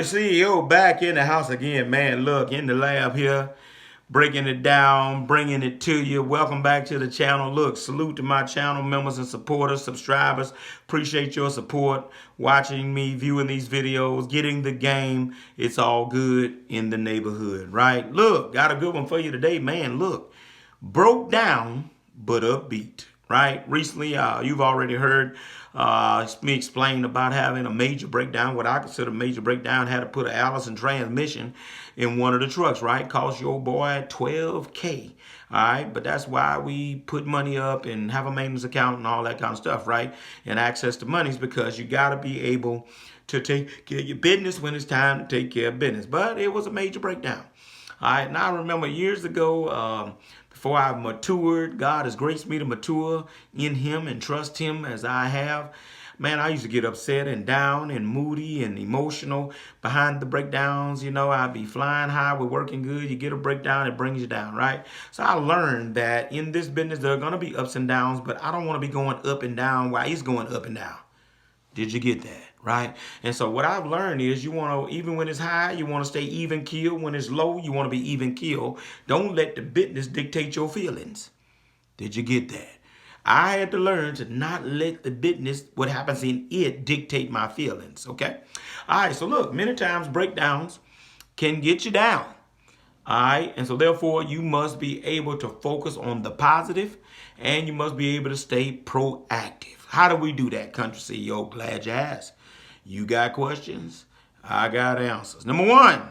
the CEO back in the house again, man. Look, in the lab here, breaking it down, bringing it to you. Welcome back to the channel. Look, salute to my channel members and supporters, subscribers. Appreciate your support, watching me, viewing these videos, getting the game. It's all good in the neighborhood, right? Look, got a good one for you today, man. Look, broke down, but upbeat. Right? Recently, you've already heard me explain about having a major breakdown. What I consider a major breakdown, had to put an Allison transmission in one of the trucks, right? Cost your boy $12K. All right, but that's why we put money up and have a maintenance account and all that kind of stuff, right? And access to monies, because you got to be able to take care of your business when it's time to take care of business. But it was a major breakdown. All right, now I remember years ago, before I matured, God has graced me to mature in Him and trust Him as I have. Man, I used to get upset and down and moody and emotional behind the breakdowns. You know, I'd be flying high, we're working good. You get a breakdown, it brings you down, right? So I learned that in this business, there are going to be ups and downs, but I don't want to be going up and down while it's going up and down. Did you get that? Right? And so what I've learned is you want to, even when it's high, you want to stay even keel. When it's low, you want to be even keel. Don't let the business dictate your feelings. Did you get that? I had to learn to not let the business, what happens in it, dictate my feelings. Okay? All right. So look, many times breakdowns can get you down. All right. And so therefore, you must be able to focus on the positive, and you must be able to stay proactive. How do we do that, country CEO? Glad you asked. You got questions? I got answers. Number one,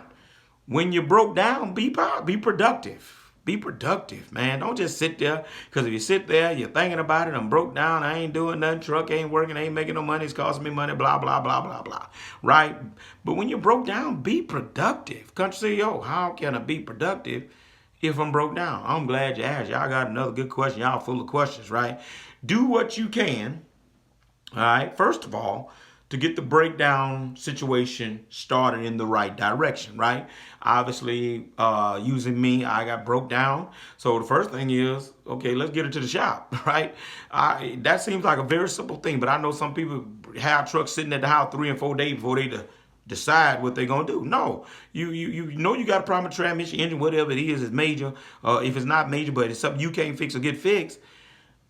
when you broke down, be productive. Be productive, man. Don't just sit there, because if you sit there, you're thinking about it, I'm broke down, I ain't doing nothing, truck ain't working, ain't making no money, it's costing me money, blah, blah, blah, blah, blah, right? But when you broke down, be productive. Country CEO, how can I be productive if I'm broke down? I'm glad you asked. Y'all got another good question. Y'all full of questions, right? Do what you can, all right, first of all, to get the breakdown situation started in the right direction, right? Obviously, using me, I got broke down. So the first thing is, okay, let's get it to the shop, right? That seems like a very simple thing, but I know some people have trucks sitting at the house 3 and 4 days before they decide what they're gonna do. No, you know you got a problem with transmission, engine, whatever it is major. If it's not major, but it's something you can't fix or get fixed,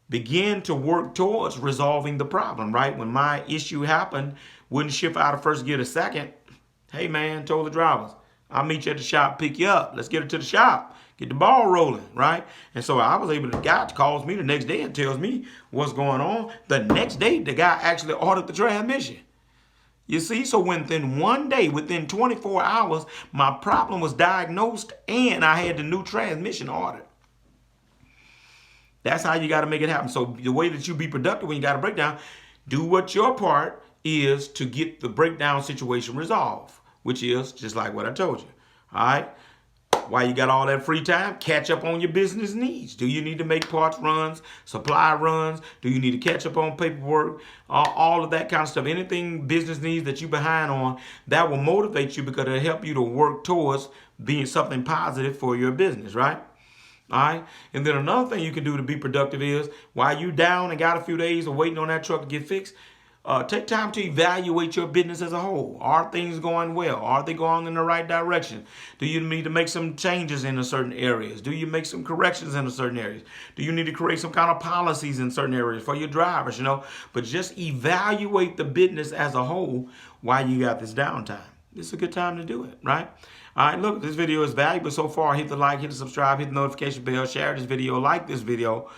begin to work towards resolving the problem, right? When my issue happened, wouldn't shift out of first gear to second. Hey man, told the drivers, I'll meet you at the shop, pick you up. Let's get it to the shop, get the ball rolling, right? And so I was able to, the guy calls me the next day and tells me what's going on. The next day, the guy actually ordered the transmission. You see, so within one day, within 24 hours, my problem was diagnosed and I had the new transmission ordered. That's how you got to make it happen. So the way that you be productive when you got a breakdown, do what your part is to get the breakdown situation resolved, which is just like what I told you. All right. While you got all that free time, catch up on your business needs. Do you need to make parts runs, supply runs? Do you need to catch up on paperwork? All of that kind of stuff. Anything business needs that you're behind on, that will motivate you, because it'll help you to work towards being something positive for your business, right? All right. And then another thing you can do to be productive is, while you down and got a few days of waiting on that truck to get fixed, take time to evaluate your business as a whole. Are things going well? Are they going in the right direction? Do you need to make some changes in certain areas? Do you make some corrections in certain areas? Do you need to create some kind of policies in certain areas for your drivers, you know? But just evaluate the business as a whole while you got this downtime. This is a good time to do it, right? All right, look, this video is valuable so far. Hit the like, hit the subscribe, hit the notification bell, share this video, like this video.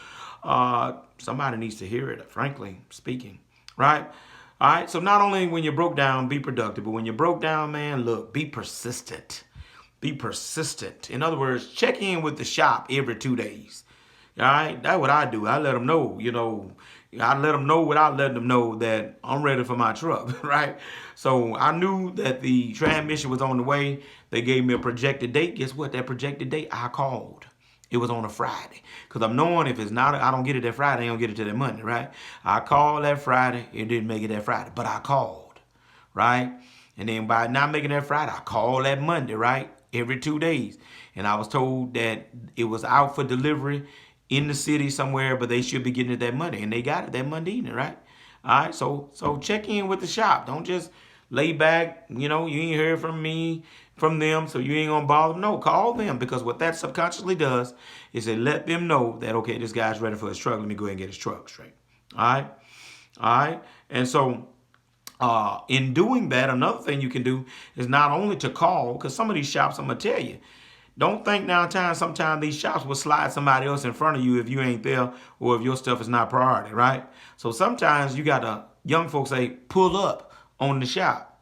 Somebody needs to hear it, frankly speaking, right? All right, so not only when you're broke down, be productive, but when you're broke down, man, look, be persistent. Be persistent. In other words, check in with the shop every 2 days. All right, that's what I do. I let them know, you know, I let them know without letting them know that I'm ready for my truck, right? So I knew that the transmission was on the way. They gave me a projected date. Guess what? That projected date, I called. It was on a Friday. Because I'm knowing if it's not, I don't get it that Friday, I don't get it till that Monday, right? I called that Friday. It didn't make it that Friday, but I called, right? And then by not making that Friday, I called that Monday, right? Every 2 days. And I was told that it was out for delivery in the city somewhere, but they should be getting it that Monday. And they got it that Monday evening, right? All right, so check in with the shop. Don't just lay back, you ain't heard from them, so you ain't gonna bother them. No, call them, because what that subconsciously does is it let them know that, okay, this guy's ready for his truck. Let me go ahead and get his truck straight. All right? All right? And so in doing that, another thing you can do is not only to call, because some of these shops, I'm going to tell you, don't think downtown, sometimes these shops will slide somebody else in front of you if you ain't there or if your stuff is not priority, right? So sometimes you got to, young folks say, pull up on the shop.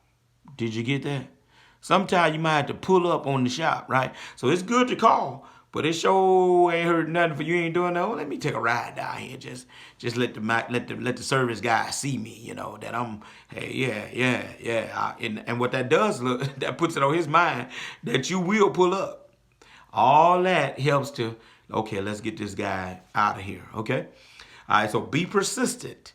Did you get that? Sometimes you might have to pull up on the shop, right? So it's good to call, but it sure ain't heard nothing for you ain't doing that. Well, let me take a ride down here. Just let the service guy see me, that I'm, hey, yeah. And what that does, look, that puts it on his mind that you will pull up. All that helps to, okay, let's get this guy out of here, okay? All right, so be persistent.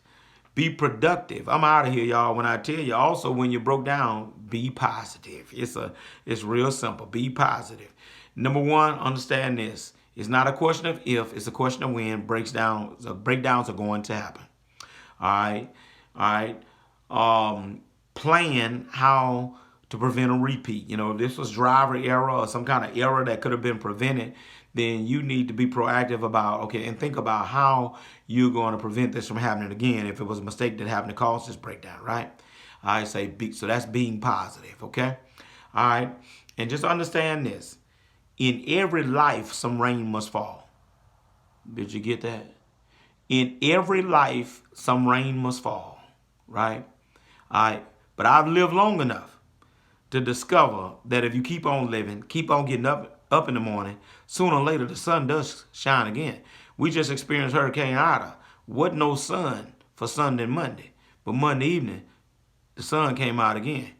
Be productive. I'm out of here, y'all. When I tell you, also when you broke down, be positive. It's real simple. Be positive. Number one, understand this. It's not a question of if, it's a question of when. Breakdowns are going to happen. All right. All right. Plan how to prevent a repeat. If this was driver error or some kind of error that could have been prevented, then you need to be proactive about, okay, and think about how you're going to prevent this from happening again if it was a mistake that happened to cause this breakdown, right? I say, so that's being positive, okay? All right, and just understand this. In every life, some rain must fall. Did you get that? In every life, some rain must fall, right? All right, but I've lived long enough to discover that if you keep on living, keep on getting up in the morning, sooner or later the sun does shine again. We just experienced Hurricane Ida. Wasn't no sun for Sunday and Monday, but Monday evening, the sun came out again.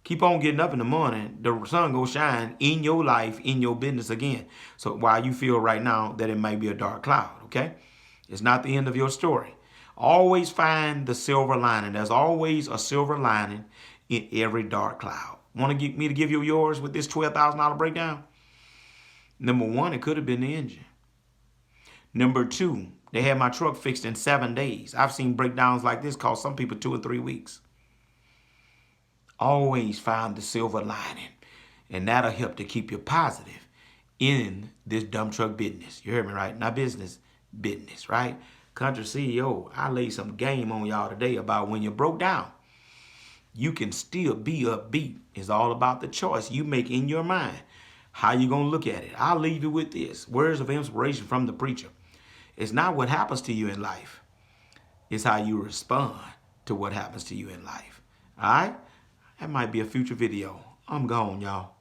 Keep on getting up in the morning, the sun go shine in your life, in your business again. So while you feel right now that it may be a dark cloud, okay? It's not the end of your story. Always find the silver lining. There's always a silver lining in every dark cloud. Want to get me to give you yours with this $12,000 breakdown? Number one, it could have been the engine. Number two, they had my truck fixed in 7 days. I've seen breakdowns like this cost some people 2 or 3 weeks. Always find the silver lining, and that'll help to keep you positive in this dump truck business. You heard me right? Not business, right? Country CEO, I laid some game on y'all today about when you broke down, you can still be upbeat. It's all about the choice you make in your mind. How you going to look at it? I'll leave you with this. Words of inspiration from the preacher. It's not what happens to you in life. It's how you respond to what happens to you in life. All right? That might be a future video. I'm gone, y'all.